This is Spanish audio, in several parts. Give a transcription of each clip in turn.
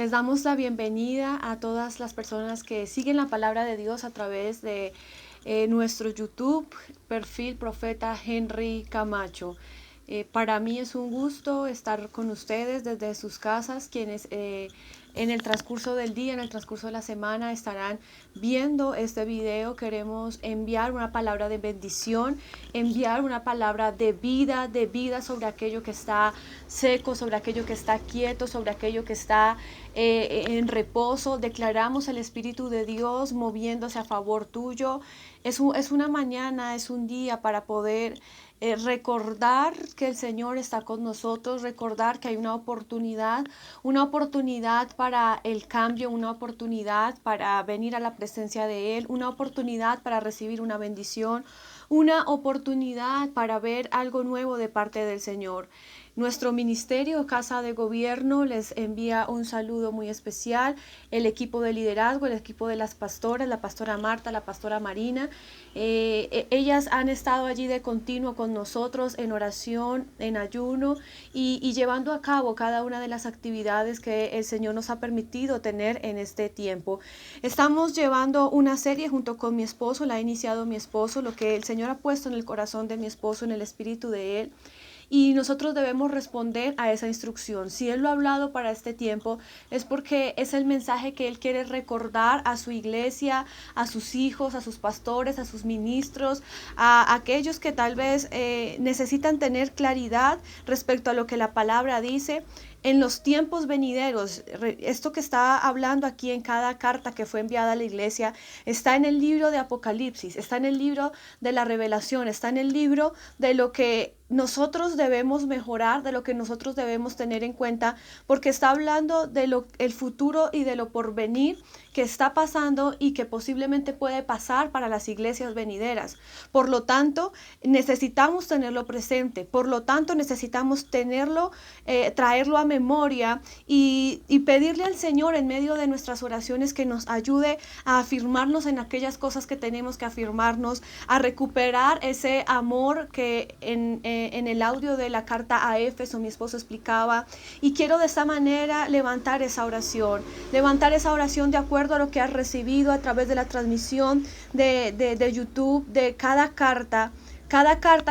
Les damos la bienvenida a todas las personas que siguen la palabra de Dios a través de nuestro YouTube, perfil Profeta Henry Camacho. Para mí es un gusto estar con ustedes desde sus casas, quienes en el transcurso del día, en el transcurso de la semana estarán viendo este video. Queremos enviar una palabra de bendición, enviar una palabra de vida sobre aquello que está seco, sobre aquello que está quieto, sobre aquello que está en reposo. Declaramos el Espíritu de Dios moviéndose a favor tuyo. Es una mañana, es un día para poder recordar que el Señor está con nosotros, recordar que hay una oportunidad para el cambio, una oportunidad para venir a la presencia de Él, una oportunidad para recibir una bendición, una oportunidad para ver algo nuevo de parte del Señor. Nuestro ministerio Casa de Gobierno les envía un saludo muy especial, el equipo de liderazgo, el equipo de las pastoras, la pastora Marta, la pastora Marina. Ellas han estado allí de continuo con nosotros en oración, en ayuno y llevando a cabo cada una de las actividades que el Señor nos ha permitido tener en este tiempo. Estamos llevando una serie junto con mi esposo, la ha iniciado mi esposo, lo que el Señor ha puesto en el corazón de mi esposo, en el espíritu de él. Y nosotros debemos responder a esa instrucción. Si Él lo ha hablado para este tiempo, es porque es el mensaje que Él quiere recordar a su iglesia, a sus hijos, a sus pastores, a sus ministros, a aquellos que tal vez necesitan tener claridad respecto a lo que la palabra dice. En los tiempos venideros, esto que está hablando aquí en cada carta que fue enviada a la iglesia, está en el libro de Apocalipsis, está en el libro de la Revelación, está en el libro de lo que nosotros debemos mejorar, de lo que nosotros debemos tener en cuenta, porque está hablando de el futuro y de lo porvenir que está pasando y que posiblemente puede pasar para las iglesias venideras. Por lo tanto, necesitamos tenerlo presente, por lo tanto, necesitamos tenerlo, traerlo a memoria y pedirle al Señor en medio de nuestras oraciones que nos ayude a afirmarnos en aquellas cosas que tenemos que afirmarnos, a recuperar ese amor que en el audio de la carta a Éfeso mi esposo explicaba, y quiero de esta manera levantar esa oración de acuerdo a lo que has recibido a través de la transmisión de YouTube, de cada carta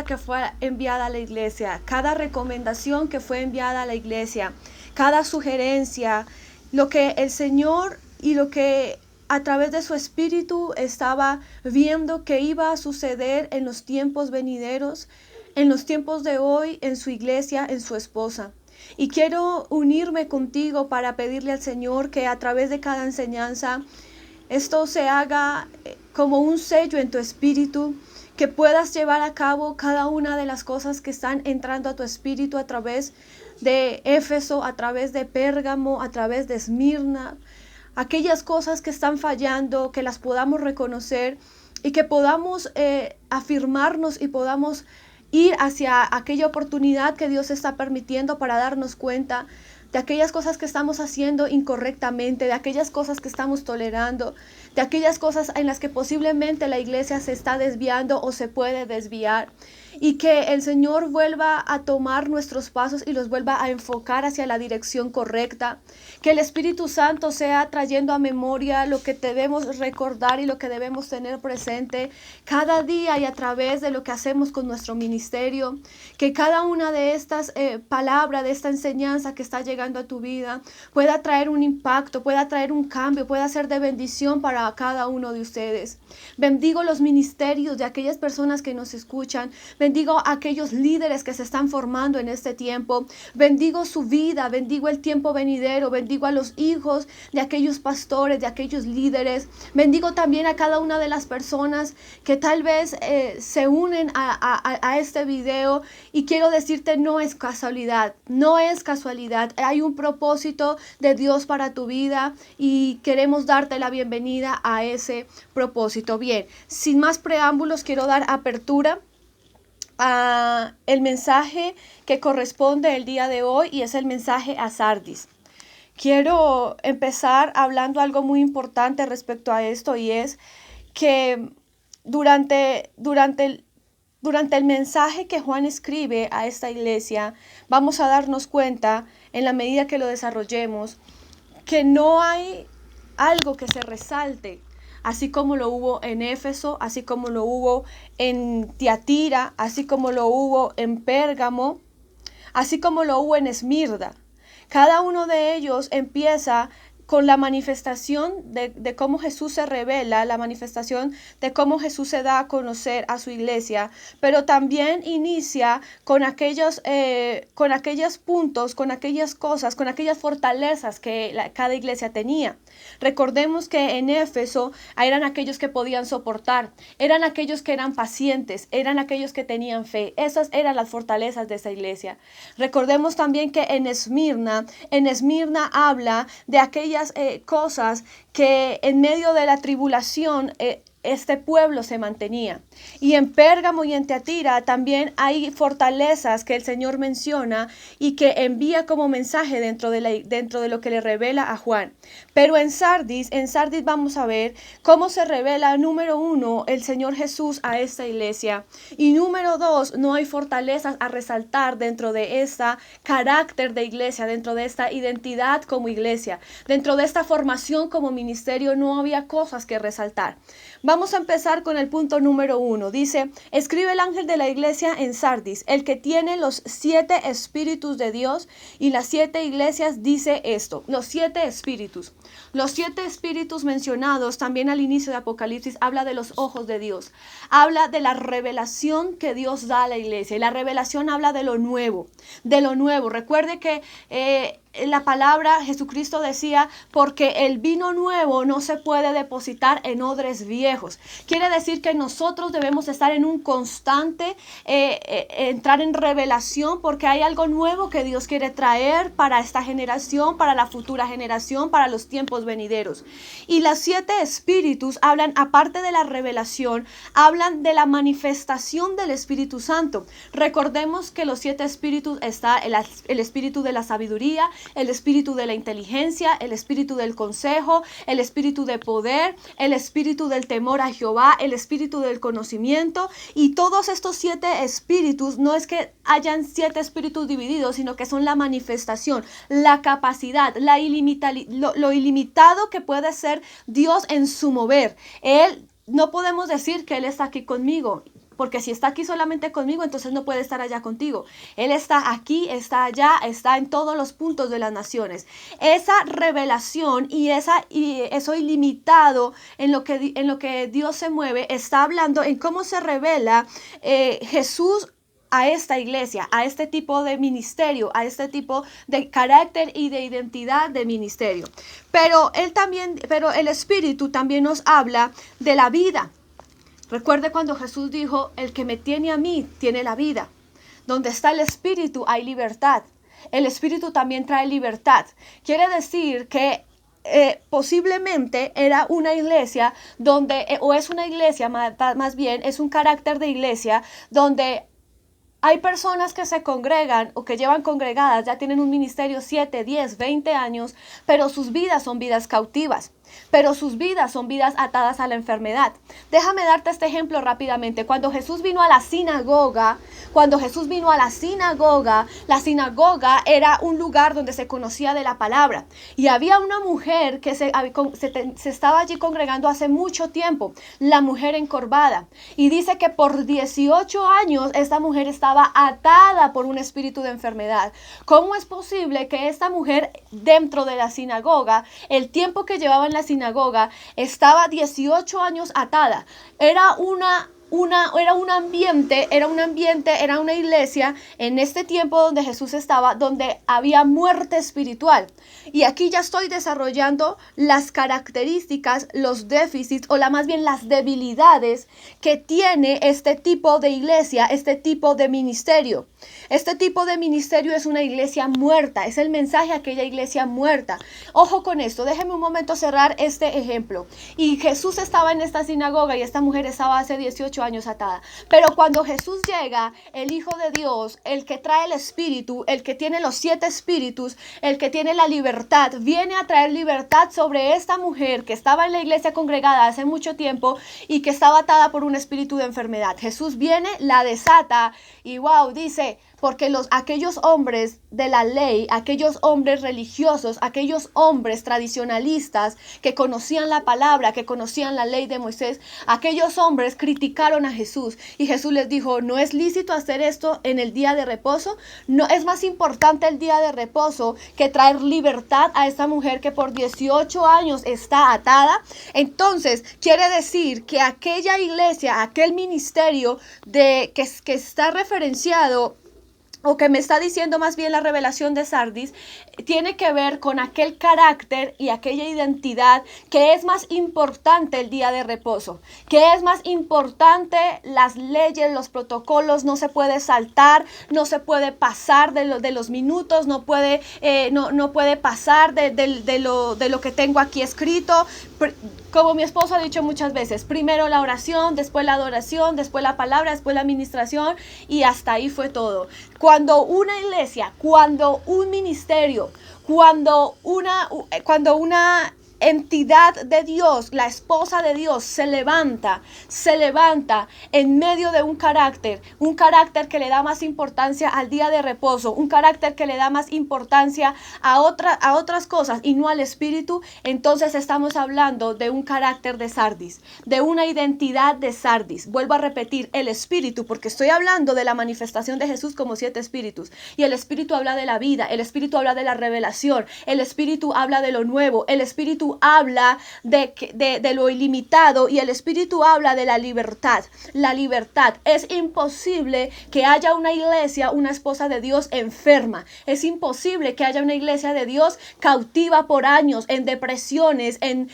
que fue enviada a la iglesia, cada recomendación que fue enviada a la iglesia, cada sugerencia, lo que el Señor y lo que a través de su espíritu estaba viendo que iba a suceder en los tiempos venideros, en los tiempos de hoy, en su iglesia, en su esposa. Y quiero unirme contigo para pedirle al Señor que a través de cada enseñanza esto se haga como un sello en tu espíritu, que puedas llevar a cabo cada una de las cosas que están entrando a tu espíritu a través de Éfeso, a través de Pérgamo, a través de Esmirna, aquellas cosas que están fallando, que las podamos reconocer y que podamos afirmarnos y podamos ir hacia aquella oportunidad que Dios está permitiendo para darnos cuenta de aquellas cosas que estamos haciendo incorrectamente, de aquellas cosas que estamos tolerando, de aquellas cosas en las que posiblemente la iglesia se está desviando o se puede desviar. Y que el Señor vuelva a tomar nuestros pasos y los vuelva a enfocar hacia la dirección correcta. Que el Espíritu Santo sea trayendo a memoria lo que debemos recordar y lo que debemos tener presente cada día y a través de lo que hacemos con nuestro ministerio. Que cada una de estas palabras, de esta enseñanza que está llegando a tu vida, pueda traer un impacto, pueda traer un cambio, pueda ser de bendición para cada uno de ustedes. Bendigo los ministerios de aquellas personas que nos escuchan. Bendigo a aquellos líderes que se están formando en este tiempo. Bendigo su vida, bendigo el tiempo venidero, bendigo a los hijos de aquellos pastores, de aquellos líderes. Bendigo también a cada una de las personas que tal vez se unen a este video. Y quiero decirte, no es casualidad, no es casualidad. Hay un propósito de Dios para tu vida y queremos darte la bienvenida a ese propósito. Bien, sin más preámbulos, quiero dar apertura a el mensaje que corresponde el día de hoy, y es el mensaje a Sardis. Quiero empezar hablando algo muy importante respecto a esto, y es que durante el mensaje que Juan escribe a esta iglesia, vamos a darnos cuenta, en la medida que lo desarrollemos, que no hay algo que se resalte, así como lo hubo en Éfeso, así como lo hubo en Tiatira, así como lo hubo en Pérgamo, así como lo hubo en Esmirna. Cada uno de ellos empieza con la manifestación de cómo Jesús se revela, la manifestación de cómo Jesús se da a conocer a su iglesia, pero también inicia con aquellos puntos, con aquellas cosas, con aquellas fortalezas que cada iglesia tenía. Recordemos que en Éfeso eran aquellos que podían soportar, eran aquellos que eran pacientes, eran aquellos que tenían fe. Esas eran las fortalezas de esa iglesia. Recordemos también que en Esmirna habla de aquellas cosas que en medio de la tribulación este pueblo se mantenía. Y en Pérgamo y en Tiatira también hay fortalezas que el Señor menciona y que envía como mensaje dentro de lo que le revela a Juan. Pero en Sardis vamos a ver cómo se revela, número 1, el Señor Jesús a esta iglesia. Y número 2, no hay fortalezas a resaltar dentro de esta carácter de iglesia, dentro de esta identidad como iglesia, dentro de esta formación como ministerio, no había cosas que resaltar. Vamos a empezar con el punto número 1. Dice, escribe el ángel de la iglesia en Sardis, el que tiene los 7 espíritus de Dios y las 7 iglesias, dice esto, los 7 espíritus. Los 7 espíritus mencionados también al inicio de Apocalipsis habla de los ojos de Dios, habla de la revelación que Dios da a la iglesia, y la revelación habla de lo nuevo, de lo nuevo. Recuerde que la palabra Jesucristo decía, porque el vino nuevo no se puede depositar en odres viejos. Quiere decir que nosotros debemos estar en un constante, entrar en revelación, porque hay algo nuevo que Dios quiere traer para esta generación, para la futura generación, para los tiempos venideros. Y los 7 espíritus hablan, aparte de la revelación, hablan de la manifestación del Espíritu Santo. Recordemos que los 7 espíritus está el espíritu de la sabiduría, el espíritu de la inteligencia, el espíritu del consejo, el espíritu de poder, el espíritu del temor a Jehová, el espíritu del conocimiento. Y todos estos 7 espíritus no es que hayan 7 espíritus divididos, sino que son la manifestación, la capacidad, lo ilimitado que puede ser Dios en su mover. No podemos decir que Él está aquí conmigo, porque si está aquí solamente conmigo, entonces no puede estar allá contigo. Él está aquí, está allá, está en todos los puntos de las naciones. Esa revelación y eso ilimitado en lo que Dios se mueve, está hablando en cómo se revela Jesús a esta iglesia, a este tipo de ministerio, a este tipo de carácter y de identidad de ministerio. Pero el Espíritu también nos habla de la vida. Recuerde cuando Jesús dijo, el que me tiene a mí tiene la vida. Donde está el Espíritu hay libertad. El Espíritu también trae libertad. Quiere decir que posiblemente era una iglesia donde, o es una iglesia más bien, es un carácter de iglesia donde hay personas que se congregan o que llevan congregadas, ya tienen un ministerio 7, 10, 20 años, pero sus vidas son vidas cautivas. Pero sus vidas son vidas atadas a la enfermedad. Déjame darte este ejemplo rápidamente. Cuando Jesús vino a la sinagoga, la sinagoga era un lugar donde se conocía de la palabra. Y había una mujer que se estaba allí congregando hace mucho tiempo, la mujer encorvada. Y dice que por 18 años esta mujer estaba atada por un espíritu de enfermedad. ¿Cómo es posible que esta mujer dentro de la sinagoga, el tiempo que llevaba en la sinagoga, estaba 18 años atada? Era una iglesia en este tiempo donde Jesús estaba, donde había muerte espiritual. Y aquí ya estoy desarrollando las características, los déficits o más bien las debilidades que tiene este tipo de iglesia, este tipo de ministerio. Este tipo de ministerio es una iglesia muerta, es el mensaje a aquella iglesia muerta. Ojo con esto, déjenme un momento cerrar este ejemplo. Y Jesús estaba en esta sinagoga y esta mujer estaba hace 18 años atada. Pero cuando Jesús llega, el Hijo de Dios, el que trae el Espíritu, el que tiene los 7 espíritus, el que tiene la libertad, viene a traer libertad sobre esta mujer que estaba en la iglesia congregada hace mucho tiempo y que estaba atada por un espíritu de enfermedad. Jesús viene, la desata y wow, dice, porque aquellos hombres de la ley, aquellos hombres religiosos, aquellos hombres tradicionalistas que conocían la palabra, que conocían la ley de Moisés, aquellos hombres criticaron a Jesús y Jesús les dijo, no es lícito hacer esto en el día de reposo. No es más importante el día de reposo que traer libertad a esta mujer que por 18 años está atada. Entonces quiere decir que aquella iglesia, aquel ministerio que está referenciado, o que me está diciendo más bien la revelación de Sardis, tiene que ver con aquel carácter y aquella identidad que es más importante el día de reposo, que es más importante las leyes, los protocolos, no se puede saltar, no se puede pasar de los minutos, no puede pasar de lo que tengo aquí escrito. Como mi esposo ha dicho muchas veces, primero la oración, después la adoración, después la palabra, después la administración, y hasta ahí fue todo. Cuando una iglesia, cuando un ministerio, cuando una entidad de Dios, la esposa de Dios, se levanta en medio de un carácter que le da más importancia al día de reposo, un carácter que le da más importancia a otras cosas y no al espíritu, entonces estamos hablando de un carácter de Sardis, de una identidad de Sardis. Vuelvo a repetir, el espíritu, porque estoy hablando de la manifestación de Jesús como 7 espíritus, y el espíritu habla de la vida, el espíritu habla de la revelación, el espíritu habla de lo nuevo, el espíritu habla de lo ilimitado, y el espíritu habla de la libertad. La libertad. Es imposible que haya una iglesia, una esposa de Dios enferma. Es imposible que haya una iglesia de Dios cautiva por años en depresiones, en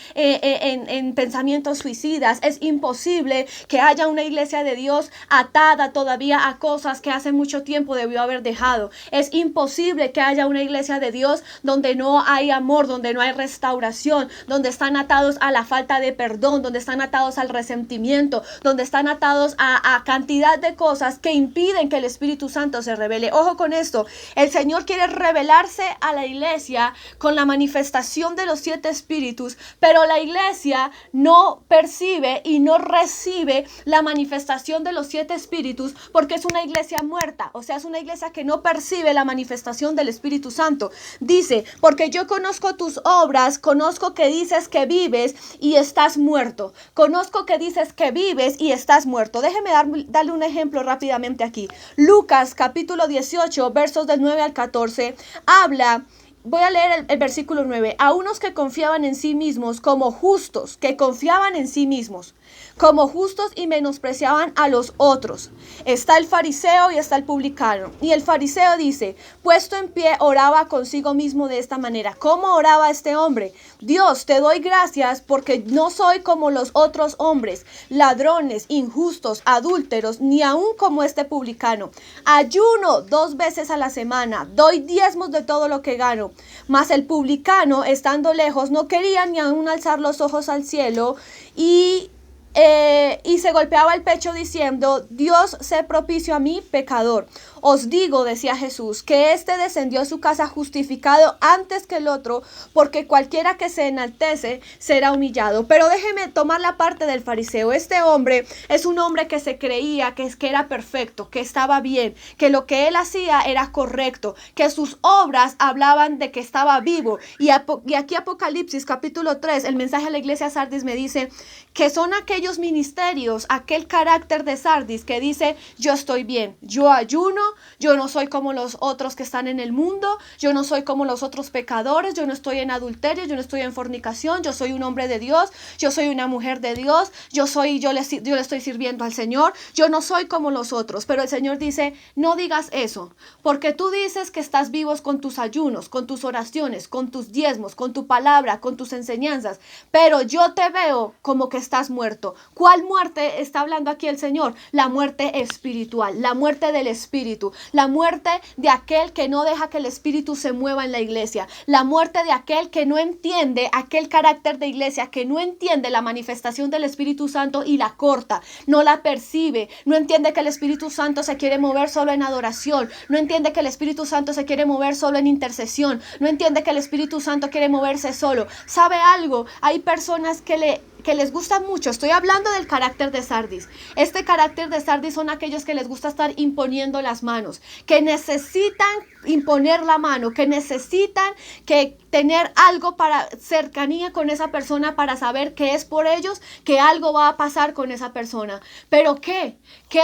pensamientos suicidas. Es imposible que haya una iglesia de Dios atada todavía a cosas que hace mucho tiempo debió haber dejado. Es imposible que haya una iglesia de Dios donde no hay amor, donde no hay restauración, donde están atados a la falta de perdón, donde están atados al resentimiento, donde están atados a cantidad de cosas que impiden que el Espíritu Santo se revele. Ojo con esto, el Señor quiere revelarse a la iglesia con la manifestación de los 7 espíritus, pero la iglesia no percibe y no recibe la manifestación de los 7 espíritus porque es una iglesia muerta, o sea, es una iglesia que no percibe la manifestación del Espíritu Santo. Dice, porque yo conozco tus obras, conozco que dices que vives y estás muerto. Conozco que dices que vives y estás muerto. Déjeme darle un ejemplo rápidamente aquí. Lucas capítulo 18, versos del 9 al 14, habla. Voy a leer el versículo 9. A unos que confiaban en sí mismos como justos, que confiaban en sí mismos como justos y menospreciaban a los otros. Está el fariseo y está el publicano. Y el fariseo dice, puesto en pie, oraba consigo mismo de esta manera. ¿Cómo oraba este hombre? Dios, te doy gracias porque no soy como los otros hombres, ladrones, injustos, adúlteros, ni aun como este publicano. Ayuno 2 veces a la semana, doy diezmos de todo lo que gano. Mas el publicano, estando lejos, no quería ni aun alzar los ojos al cielo y se golpeaba el pecho diciendo, Dios, sé propicio a mí, pecador. Os digo, decía Jesús, que éste descendió a su casa justificado antes que el otro, porque cualquiera que se enaltece será humillado. Pero déjeme tomar la parte del fariseo. Este hombre es un hombre que se creía que era perfecto, que estaba bien, que lo que él hacía era correcto, que sus obras hablaban de que estaba vivo. Y aquí Apocalipsis capítulo 3, el mensaje a la iglesia Sardis me dice que son aquellos ministerios, aquel carácter de Sardis que dice, yo estoy bien, yo ayuno, yo no soy como los otros que están en el mundo, yo no soy como los otros pecadores, yo no estoy en adulterio, yo no estoy en fornicación, yo soy un hombre de Dios, yo soy una mujer de Dios, yo le estoy sirviendo al Señor, yo no soy como los otros. Pero el Señor dice, no digas eso, porque tú dices que estás vivos con tus ayunos, con tus oraciones, con tus diezmos, con tu palabra, con tus enseñanzas, pero yo te veo como que estás muerto. ¿Cuál muerte está hablando aquí el Señor? La muerte espiritual, la muerte del espíritu, la muerte de aquel que no deja que el espíritu se mueva en la iglesia, la muerte de aquel que no entiende aquel carácter de iglesia, que no entiende la manifestación del Espíritu Santo y la corta, no la percibe, no entiende que el Espíritu Santo se quiere mover solo en adoración, no entiende que el Espíritu Santo se quiere mover solo en intercesión, no entiende que el Espíritu Santo quiere moverse solo. ¿Sabe algo? Hay personas que que les gusta mucho. Estoy hablando del carácter de Sardis. Este carácter de Sardis son aquellos que les gusta estar imponiendo las manos, que necesitan imponer la mano, que necesitan que tener algo para cercanía con esa persona para saber que es por ellos, que algo va a pasar con esa persona. Pero ¿qué? ¿Qué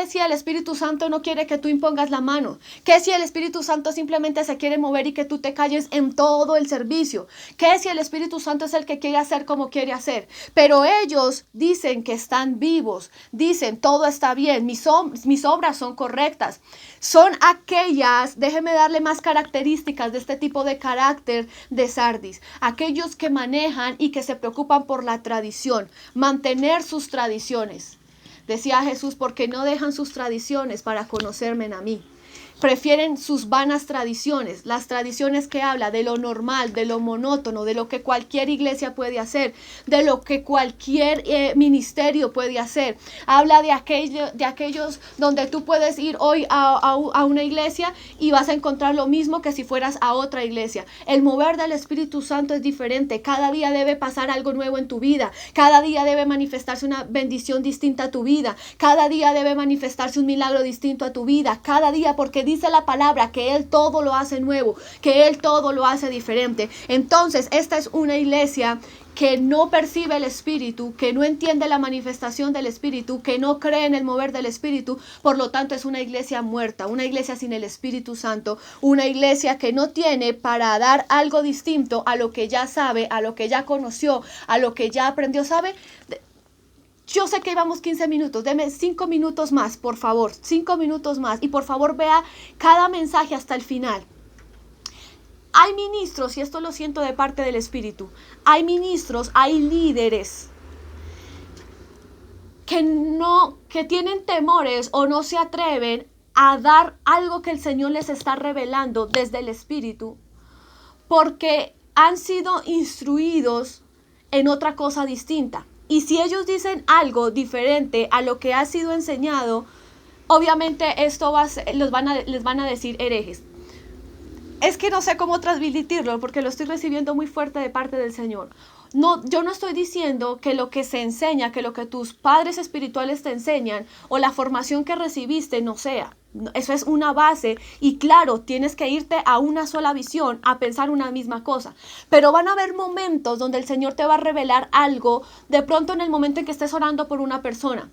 si el Espíritu Santo no quiere que tú impongas la mano? ¿Qué si el Espíritu Santo simplemente se quiere mover y que tú te calles en todo el servicio? ¿Qué si el Espíritu Santo es el que quiere hacer como quiere hacer? Pero ellos dicen que están vivos, dicen todo está bien, mis obras son correctas. Son aquellas, déjeme darle más características de este tipo de carácter de Sardis, aquellos que manejan y que se preocupan por la tradición, mantener sus tradiciones. Decía Jesús, porque no dejan sus tradiciones para conocerme a mí. Prefieren sus vanas tradiciones, las tradiciones que habla de lo normal, de lo monótono, de lo que cualquier iglesia puede hacer, de lo que cualquier ministerio puede hacer. Habla de aquellos donde tú puedes ir hoy a una iglesia y vas a encontrar lo mismo que si fueras a otra iglesia. El mover del Espíritu Santo es diferente. Cada día debe pasar algo nuevo en tu vida. Cada día debe manifestarse una bendición distinta a tu vida. Cada día debe manifestarse un milagro distinto a tu vida. Cada día, porque dice la palabra que Él todo lo hace nuevo, que Él todo lo hace diferente. Entonces, esta es una iglesia que no percibe el Espíritu, que no entiende la manifestación del Espíritu, que no cree en el mover del Espíritu. Por lo tanto, es una iglesia muerta, una iglesia sin el Espíritu Santo, una iglesia que no tiene para dar algo distinto a lo que ya sabe, a lo que ya conoció, a lo que ya aprendió. ¿Sabe? Yo sé que íbamos 15 minutos, deme 5 minutos más, por favor, 5 minutos más. Y por favor vea cada mensaje hasta el final. Hay ministros, y esto lo siento de parte del Espíritu, hay ministros, hay líderes que tienen temores o no se atreven a dar algo que el Señor les está revelando desde el Espíritu, porque han sido instruidos en otra cosa distinta. Y si ellos dicen algo diferente a lo que ha sido enseñado, obviamente esto les van a decir herejes. Es que no sé cómo transmitirlo porque lo estoy recibiendo muy fuerte de parte del Señor. No, yo no estoy diciendo que lo que se enseña, que lo que tus padres espirituales te enseñan o la formación que recibiste no sea. Eso es una base y claro, tienes que irte a una sola visión, a pensar una misma cosa. Pero van a haber momentos donde el Señor te va a revelar algo, de pronto en el momento en que estés orando por una persona.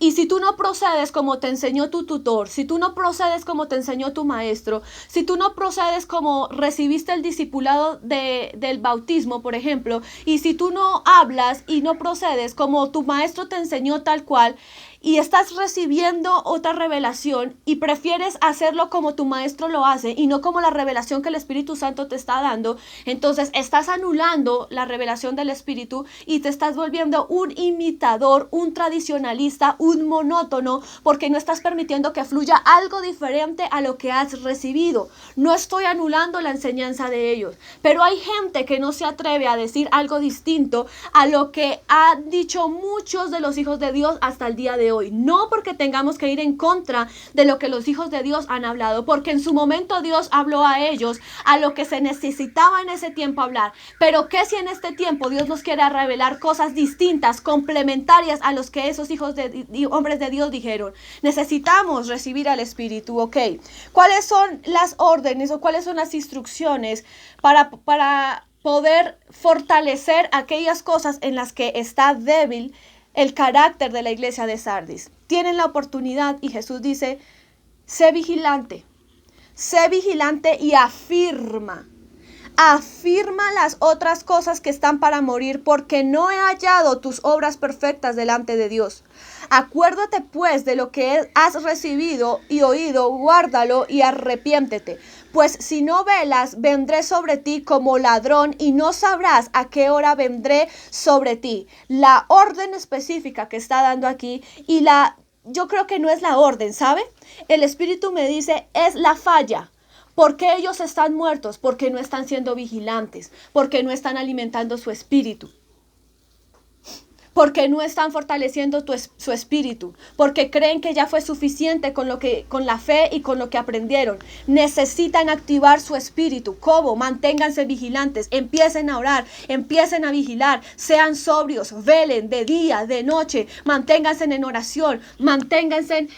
Y si tú no procedes como te enseñó tu tutor, si tú no procedes como te enseñó tu maestro, si tú no procedes como recibiste el discipulado del bautismo, por ejemplo, y si tú no hablas y no procedes como tu maestro te enseñó tal cual, y estás recibiendo otra revelación y prefieres hacerlo como tu maestro lo hace y no como la revelación que el Espíritu Santo te está dando, entonces estás anulando la revelación del Espíritu y te estás volviendo un imitador, un tradicionalista, un monótono, porque no estás permitiendo que fluya algo diferente a lo que has recibido. No estoy anulando la enseñanza de ellos, pero hay gente que no se atreve a decir algo distinto a lo que han dicho muchos de los hijos de Dios hasta el día de hoy. No porque tengamos que ir en contra de lo que los hijos de Dios han hablado, porque en su momento Dios habló a ellos a lo que se necesitaba en ese tiempo hablar. Pero ¿qué si en este tiempo Dios nos quiere revelar cosas distintas, complementarias a los que esos hombres de Dios dijeron? Necesitamos recibir al Espíritu, ¿ok? ¿Cuáles son las órdenes o cuáles son las instrucciones para poder fortalecer aquellas cosas en las que está débil el carácter de la iglesia de Sardis? Tienen la oportunidad y Jesús dice, sé vigilante y afirma las otras cosas que están para morir, porque no he hallado tus obras perfectas delante de Dios. Acuérdate pues de lo que has recibido y oído, guárdalo y arrepiéntete. Pues si no velas, vendré sobre ti como ladrón y no sabrás a qué hora vendré sobre ti. La orden específica que está dando aquí yo creo que no es la orden, ¿sabe? El Espíritu me dice, es la falla. ¿Por qué ellos están muertos? Porque no están siendo vigilantes, porque no están alimentando su espíritu. porque no están fortaleciendo su espíritu, porque creen que ya fue suficiente con la fe y con lo que aprendieron. Necesitan activar su espíritu. ¿Cómo? Manténganse vigilantes, empiecen a orar, empiecen a vigilar, sean sobrios, velen de día, de noche, manténganse en oración, manténganse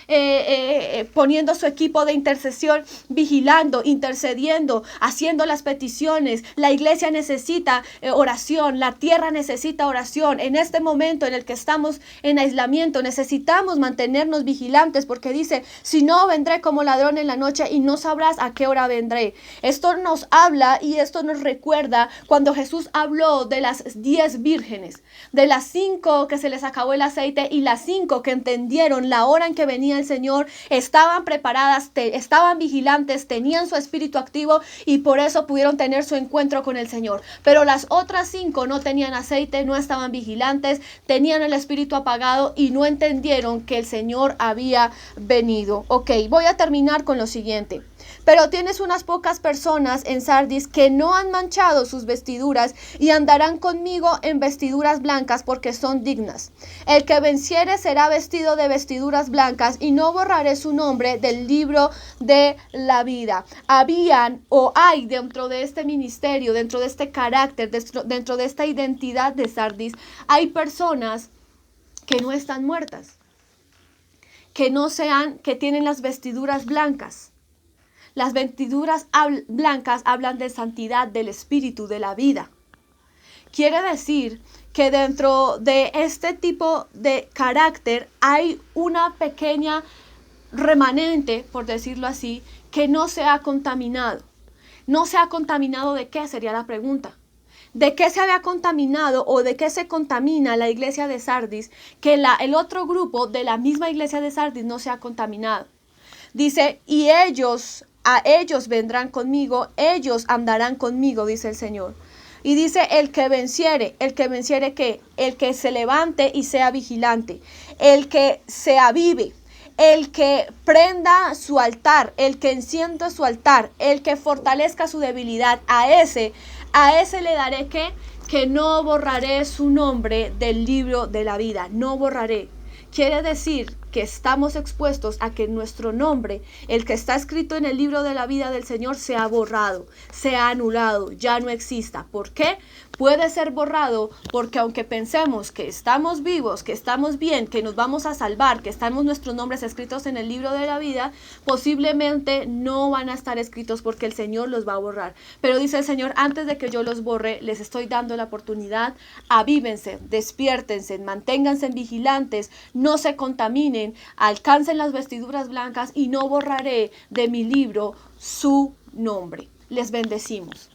poniendo su equipo de intercesión, vigilando, intercediendo, haciendo las peticiones. La iglesia necesita oración, la tierra necesita oración. En este momento en el que estamos en aislamiento, necesitamos mantenernos vigilantes, porque dice, si no, vendré como ladrón en la noche y no sabrás a qué hora vendré. Esto nos habla y esto nos recuerda cuando Jesús habló de las 10 vírgenes, de las 5 que se les acabó el aceite y las 5 que entendieron la hora en que venía el Señor, estaban preparadas, estaban vigilantes, tenían su espíritu activo y por eso pudieron tener su encuentro con el Señor. Pero las otras 5 no tenían aceite, no estaban vigilantes, tenían el espíritu apagado y no entendieron que el Señor había venido. Ok, voy a terminar con lo siguiente. Pero tienes unas pocas personas en Sardis que no han manchado sus vestiduras y andarán conmigo en vestiduras blancas porque son dignas. El que venciere será vestido de vestiduras blancas y no borraré su nombre del libro de la vida. Habían o hay dentro de este ministerio, dentro de este carácter, dentro de esta identidad de Sardis, hay personas que no están muertas, que tienen las vestiduras blancas. Las vestiduras blancas hablan de santidad, del espíritu, de la vida. Quiere decir que dentro de este tipo de carácter hay una pequeña remanente, por decirlo así, que no se ha contaminado. ¿No se ha contaminado de qué? Sería la pregunta. ¿De qué se había contaminado o de qué se contamina la iglesia de Sardis que el otro grupo de la misma iglesia de Sardis no se ha contaminado? Dice, y a ellos vendrán conmigo, ellos andarán conmigo, dice el Señor. Y dice, el que venciere ¿qué? El que se levante y sea vigilante, el que se avive, el que prenda su altar, el que encienda su altar, el que fortalezca su debilidad, a ese le daré que no borraré su nombre del libro de la vida, no borraré. Quiere decir que estamos expuestos a que nuestro nombre, el que está escrito en el libro de la vida del Señor, sea borrado, sea anulado, ya no exista. ¿Por qué? Puede ser borrado porque aunque pensemos que estamos vivos, que estamos bien, que nos vamos a salvar, que estamos nuestros nombres escritos en el libro de la vida, posiblemente no van a estar escritos porque el Señor los va a borrar. Pero dice el Señor, antes de que yo los borre, les estoy dando la oportunidad, avívense, despiértense, manténganse vigilantes, no se contaminen, alcancen las vestiduras blancas y no borraré de mi libro su nombre. Les bendecimos.